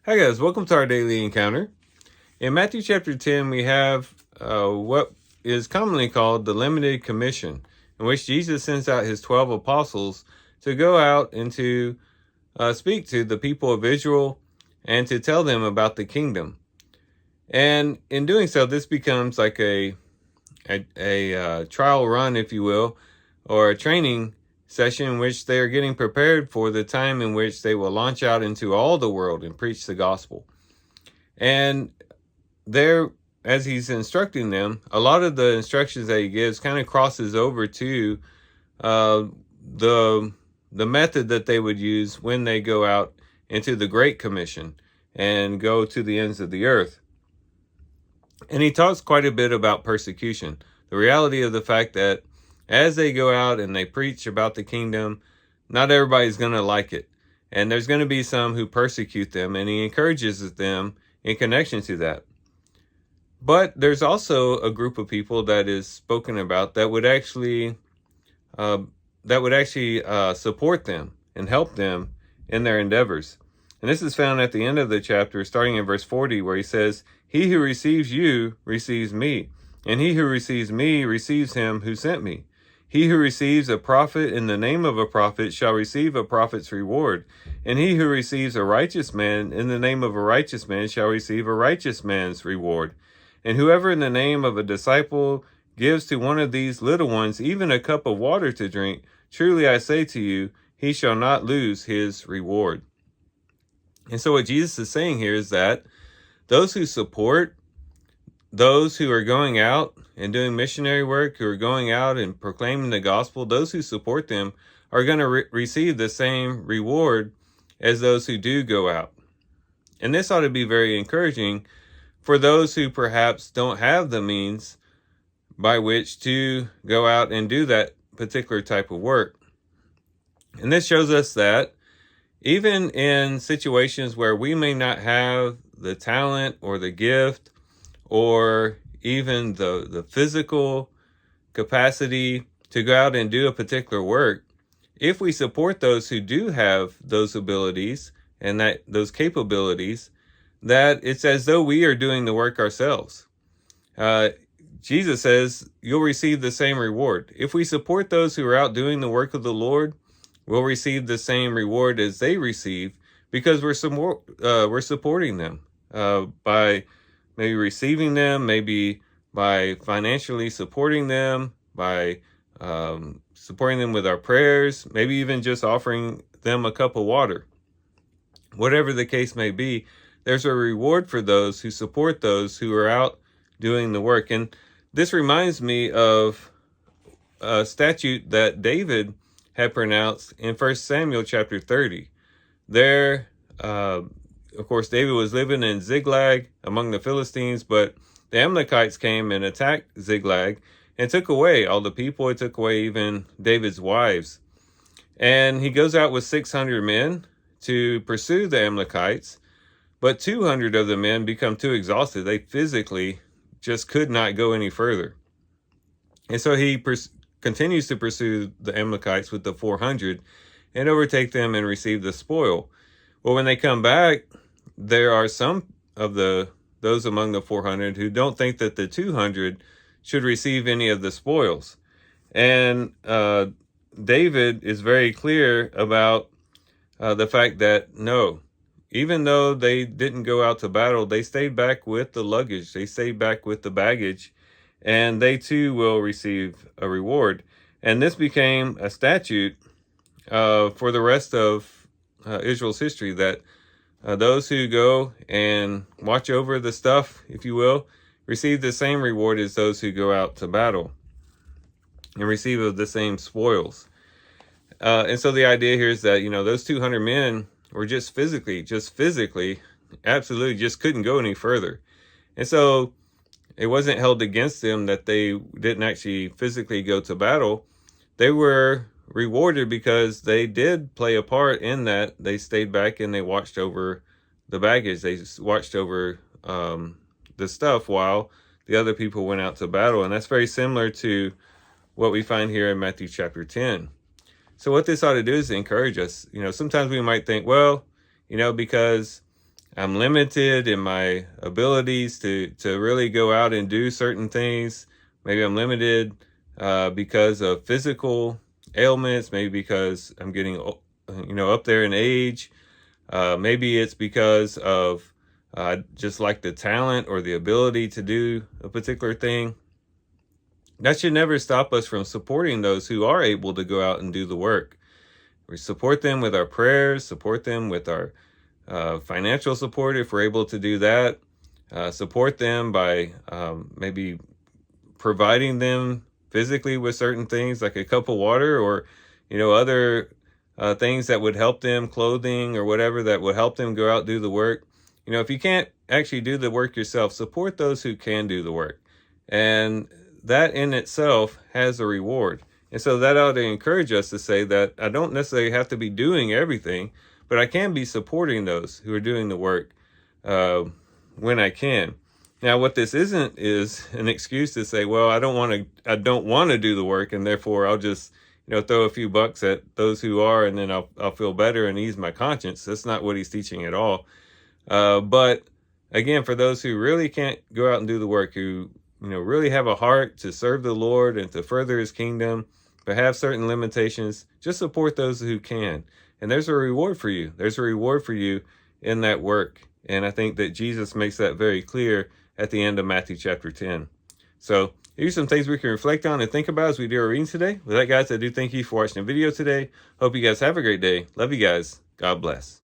Hi guys, welcome to our daily encounter. In Matthew chapter 10, we have what is commonly called the Limited Commission, in which Jesus sends out his 12 apostles to go out and to speak to the people of Israel and to tell them about the kingdom. And in doing so, this becomes like a trial run, if you will, or a training session in which they are getting prepared for the time in which they will launch out into all the world and preach the gospel. And there, as he's instructing them, a lot of the instructions that he gives kind of crosses over to uh, the method that they would use when they go out into the Great Commission and go to the ends of the earth. And he talks quite a bit about persecution, the reality of the fact that as they go out and they preach about the kingdom, not everybody's going to like it. And there's going to be some who persecute them, and he encourages them in connection to that. But there's also a group of people that is spoken about that would actually support them and help them in their endeavors. And this is found at the end of the chapter, starting in verse 40, where he says, "He who receives you receives me, and he who receives me receives him who sent me. He who receives a prophet in the name of a prophet shall receive a prophet's reward, and he who receives a righteous man in the name of a righteous man shall receive a righteous man's reward. And whoever in the name of a disciple gives to one of these little ones even a cup of water to drink, truly I say to you, he shall not lose his reward." And so what Jesus is saying here is that those who support those who are going out and doing missionary work, who are going out and proclaiming the gospel, those who support them are going to receive the same reward as those who do go out. And this ought to be very encouraging for those who perhaps don't have the means by which to go out and do that particular type of work. And this shows us that even in situations where we may not have the talent or the gift or even the physical capacity to go out and do a particular work, if we support those who do have those abilities and that those capabilities, that it's as though we are doing the work ourselves. Jesus says you'll receive the same reward. If we support those who are out doing the work of the Lord, we'll receive the same reward as they receive, because we're supporting them by maybe receiving them, maybe by financially supporting them, by supporting them with our prayers, maybe even just offering them a cup of water. Whatever the case may be, there's a reward for those who support those who are out doing the work. And this reminds me of a statute that David had pronounced in 1 Samuel chapter 30. There, of course, David was living in Ziklag among the Philistines, but the Amalekites came and attacked Ziklag and took away all the people. It took away even David's wives. And he goes out with 600 men to pursue the Amalekites, but 200 of the men become too exhausted. They physically just could not go any further. And so he continues to pursue the Amalekites with the 400 and overtake them and receive the spoil. Well, when they come back, there are some of those among the 400 who don't think that the 200 should receive any of the spoils. And David is very clear about the fact that no, even though they didn't go out to battle, they stayed back with the luggage, they stayed back with the baggage, and they too will receive a reward. And this became a statute for the rest of Israel's history, that those who go and watch over the stuff, if you will, receive the same reward as those who go out to battle and receive of the same spoils. And so the idea here is that, those 200 men were just physically, absolutely just couldn't go any further. And so it wasn't held against them that they didn't actually physically go to battle. They were rewarded because they did play a part in that. They stayed back and they watched over the baggage. They watched over the stuff while the other people went out to battle. And that's very similar to what we find here in Matthew chapter 10. So what this ought to do is encourage us. Sometimes we might think, well, because I'm limited in my abilities to really go out and do certain things. Maybe I'm limited because of physical ailments. Maybe because I'm getting, up there in age. Maybe it's because of just like the talent or the ability to do a particular thing. That should never stop us from supporting those who are able to go out and do the work. We support them with our prayers, support them with our financial support if we're able to do that. Support them by maybe providing them physically with certain things like a cup of water, or other things that would help them, clothing or whatever that would help them go out do the work. If you can't actually do the work yourself, support those who can do the work, and that in itself has a reward. And so that ought to encourage us to say that I don't necessarily have to be doing everything, but I can be supporting those who are doing the work when I can. Now, what this isn't is an excuse to say, well, I don't want to do the work, and therefore I'll just throw a few bucks at those who are, and then I'll feel better and ease my conscience. That's not what he's teaching at all. But again, for those who really can't go out and do the work, who really have a heart to serve the Lord and to further his kingdom, but have certain limitations, just support those who can. And there's a reward for you. There's a reward for you in that work. And I think that Jesus makes that very clear at the end of Matthew chapter 10. So here's some things we can reflect on and think about as we do our reading today. With that, guys, I do thank you for watching the video today. Hope you guys have a great day. Love you guys. God bless.